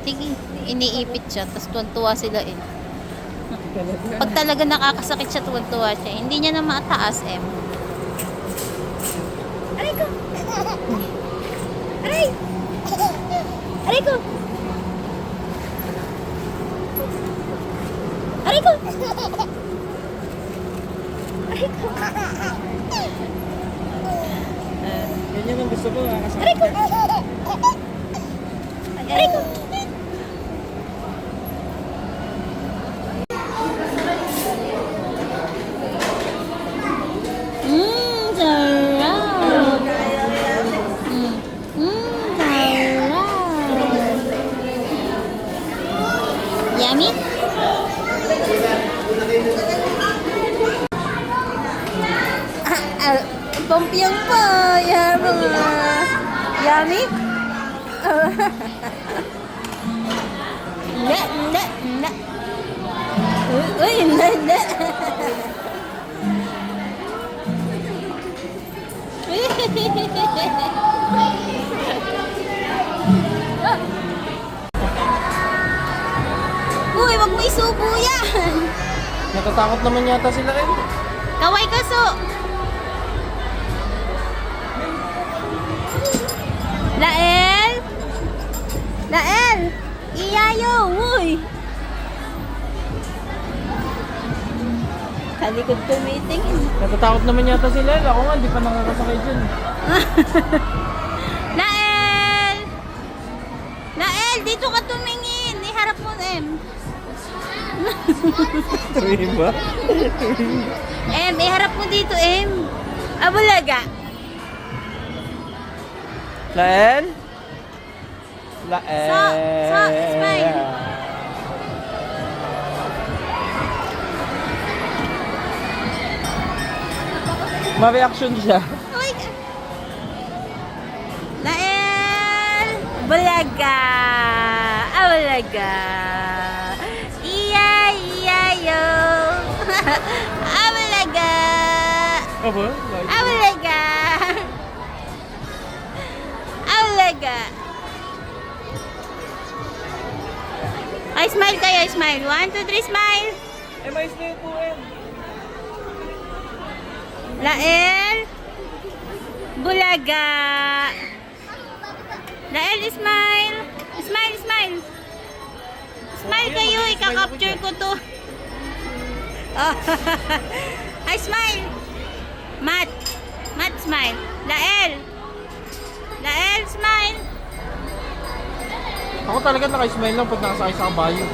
Sige, iniipit siya, tapos tuwan-tuwa sila eh. Pag talaga nakakasakit siya, tuwan-tuwa siya. Hindi niya na mataas eh. Aray ko! Aray! Aray ko! Aray ko! Aray ko! Yan ang gusto ko, nakakasakit. Aray ko! Aray ko! Sarap! Sarap! Yummy? Pampiang pa! Yan mga... Yummy? Nda, nda, nda. Uy, nda, nda. Uy, wag mo isubo yan. Natatakot naman yata sila rin. Kaway kaso. Lael? Lael? Iyayo, uy. Kalikod tumitingin. Natatakot naman yata sila. Ako nga, hindi pa nakakasakay dyan. Lael! Lael, dito ka tumingin. Iharap mo, Em. Tuloy ba? Em, iharap mo dito, Em. Abulaga. Lael? Lael? Smile. Ma-reaction siya. Uy. Lael! Bulaga! Abulaga! Iyayo! Abulaga! Aba? Abulaga! Abulaga! Ay, smile kayo, smile. 1, 2, 3, smile! Eh, may stay po eh. Lael! Bulaga! Lael, smile! Smile, smile! Smile kayo, ika-capture ko to. Oh. Ay, smile! Matt! Matt, smile! Lael! Lael, smile! Ako talaga naka-smile lang pag nakasakay sa kabayo.